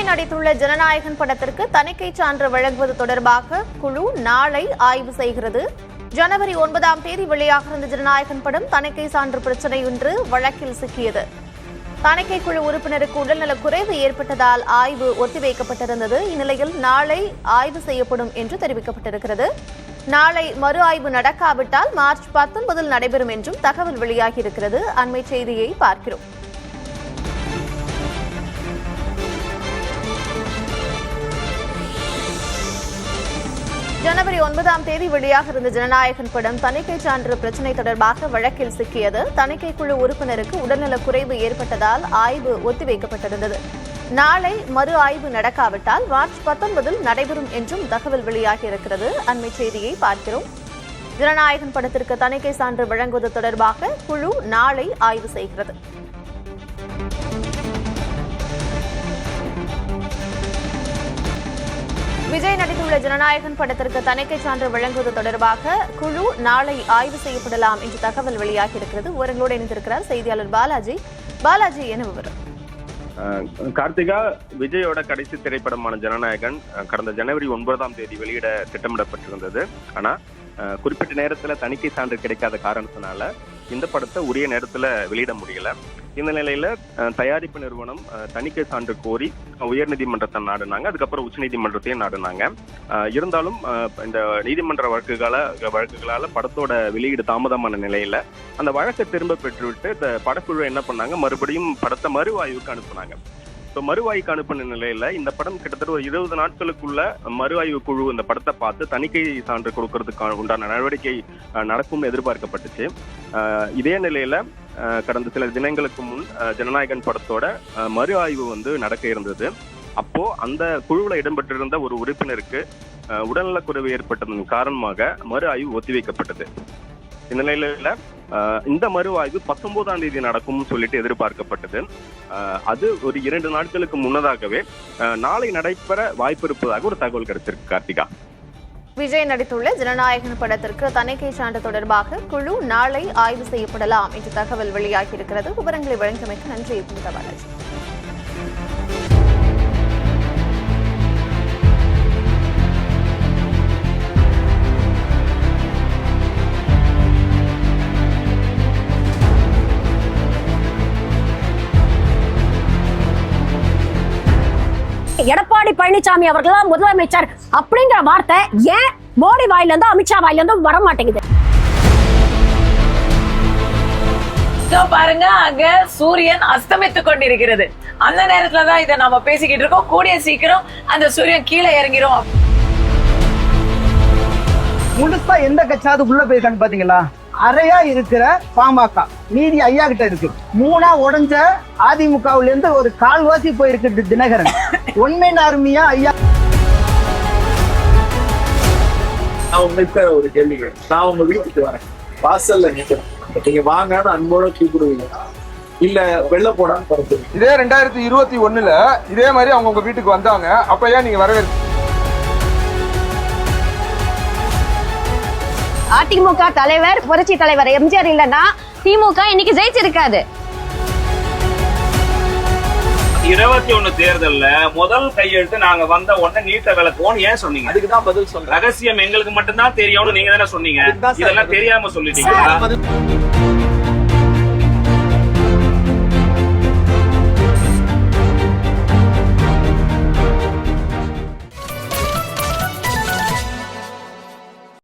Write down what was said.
நடித்துள்ள ஜனநாயகன் படத்திற்கு தணிக்கை சான்று வழங்குவது தொடர்பாக குழு நாளை ஆய்வு செய்கிறது. ஜனவரி 9ஆம் தேதி வெளியாக இருந்த ஜனநாயகன் படம் தணிக்கை சான்று பிரச்சினை ஒன்று வழக்கில் சிக்கியது. தணிக்கை குழு உறுப்பினருக்கு உடல்நலக் குறைவு ஏற்பட்டதால் ஆய்வு ஒத்திவைக்கப்பட்டிருந்தது. இந்நிலையில் நாளை ஆய்வு செய்யப்படும் என்று தெரிவிக்கப்பட்டிருக்கிறது. நாளை மறு ஆய்வு நடக்காவிட்டால் மார்ச் 19 நடைபெறும் என்றும் தகவல் வெளியாகியிருக்கிறது. அண்மை செய்தியை பார்க்கிறோம். ஜனவரி 9ஆம் தேதி வெளியாக இருந்த ஜனநாயகன் படம் தணிக்கை சான்று பிரச்சினை தொடர்பாக வழக்கில் சிக்கியது. தணிக்கை குழு உறுப்பினருக்கு உடல்நலக் குறைவு ஏற்பட்டதால் ஆய்வு ஒத்திவைக்கப்பட்டிருந்தது. நாளை மறு ஆய்வு நடக்காவிட்டால் மார்ச் 19 நடைபெறும் என்றும் தகவல் வெளியாகியிருக்கிறது. அண்மை செய்தியை பார்க்கிறோம். ஜனநாயகன் படத்திற்கு தணிக்கை சான்று வழங்குவது தொடர்பாக குழு நாளை ஆய்வு செய்கிறது. விஜய் நடித்துள்ள ஜனநாயகன் படத்திற்கு தணிக்கை சான்று வழங்குவது தொடர்பாக குழு நாளை ஆய்வு செய்யப்படலாம் என்று தகவல் வெளியாகியிருக்கிறது. விவரங்களோடு இணைந்திருக்கிறார் செய்தியாளர் பாலாஜி. பாலாஜி, என்ன விவரம்? கார்த்திகா, விஜயோட கடைசி திரைப்படமான ஜனநாயகன் கடந்த ஜனவரி 9ஆம் தேதி வெளியிட திட்டமிடப்பட்டிருந்தது. ஆனா குறிப்பிட்ட நேரத்துல தணிக்கை சான்று கிடைக்காத காரணத்தினால இந்த படத்தை உரிய நேரத்துல வெளியிட முடியல. இந்த நிலையில தயாரிப்பு நிறுவனம் தணிக்கை சான்று கோரி உயர்நீதிமன்றத்தை நாடுனாங்க. அதுக்கப்புறம் உச்சநீதிமன்றத்தையும் நாடுனாங்க. இருந்தாலும் இந்த நீதிமன்ற வழக்குகளால படத்தோட வெளியீடு தாமதமான நிலையில அந்த வழக்கை திரும்ப பெற்றுவிட்டு இந்த படக்குழு என்ன பண்ணாங்க, மறுபடியும் படத்தை மறு ஆய்வுக்கு அனுப்புனாங்க. மறு ஆய்வுக்கு அனுப்பின நிலையில இந்த படம் கிட்டத்தட்ட ஒரு 20 நாட்களுக்குள்ள மறு ஆய்வு குழு இந்த படத்தை பார்த்து தணிக்கை சான்று கொடுக்கறதுக்கு உண்டான நடவடிக்கை நடக்கும் எதிர்பார்க்கப்பட்டுச்சு. இதே நிலையில கடந்த சில தினங்களுக்கு முன் ஜனநாயகன் படத்தோட மறு ஆய்வு நடக்க இருந்தது. அப்போ அந்த குழுவில் இடம்பெற்றிருந்த ஒரு உறுப்பினருக்கு உடல்நலக்குறைவு ஏற்பட்டதன் காரணமாக மறு ஆய்வு ஒத்திவைக்கப்பட்டது. இந்த நிலையில இந்த மறு ஆய்வு 19ஆம் தேதி நடக்கும் சொல்லிட்டு எதிர்பார்க்கப்பட்டது. அது ஒரு 2 நாட்களுக்கு முன்னதாகவே நாளை நடைபெற வாய்ப்பு இருப்பதாக ஒரு தகவல் கிடைச்சிருக்கு. கார்த்திகா, விஜய் நடித்துள்ள ஜனநாயகன் படத்திற்கு தணிக்கை சான்று தொடர்பாக குழு நாளை ஆய்வு செய்யப்படலாம் என்று தகவல் வெளியாகியிருக்கிறது. விவரங்களை வழங்கியமைக்கு நன்றி பாலாஜி. எடப்பாடி பழனிசாமி அவர்கள் முதலமைச்சர் அப்படிங்கிற வார்த்தை ஏன் மோடி வாயில இருந்தும் அமித்ஷா வாயில இருந்தும் வர மாட்டேங்குது? பாருங்க, அங்க சூரியன் அஸ்தமித்துக் கொண்டிருக்கிறது. அந்த நேரத்துலதான் இதை நாம பேசிக்கிட்டு இருக்கோம். கூடிய சீக்கிரம் அந்த சூரியன் கீழே இறங்கிரும். முழுசா எந்த கட்சியாவது உள்ள போயிருக்காங்க பாத்தீங்களா? அறையா இருக்கிற பாமக நீதி ஐயா கிட்ட இருக்கு. 3ஆ உடைஞ்ச அதிமுகவுல இருந்து ஒரு கால்வாசி போயிருக்கு தினகரன். ஒன்மை ஆர்மியா ஐயா? நான் உங்களுக்கு ஒரு கேள்வி, நான் உங்க வீட்டுக்கு வரேன், வாசல்ல நிக்கிறேன், நீங்க வாங்கன்னு அன்போட கூப்பிடுவீங்க இல்ல வெள்ள போடான்னு பறந்து? இதே 2021 இதே மாதிரி அவங்க உங்க வீட்டுக்கு வந்தாங்க, அப்ப ஏன் நீங்க வரவேற்பு? அதிமுக தலைவர் புரட்சி தலைவர் எம்ஜிஆர் இல்லன்னா திமுக இன்னைக்கு ஜெயிச்சிருக்காது. 21 தேர்தல்ல முதல் கையெழுத்து நாங்க வந்த உடனே நீட்ட விளக்குவோம் ஏன் சொன்னீங்க? அதுக்குதான் பதில் சொல்றேன். ரகசியம் எங்களுக்கு மட்டும்தான் தெரியும்னு நீங்க தானே சொன்னீங்க. இதெல்லாம் தெரியாம சொல்லிட்டீங்க.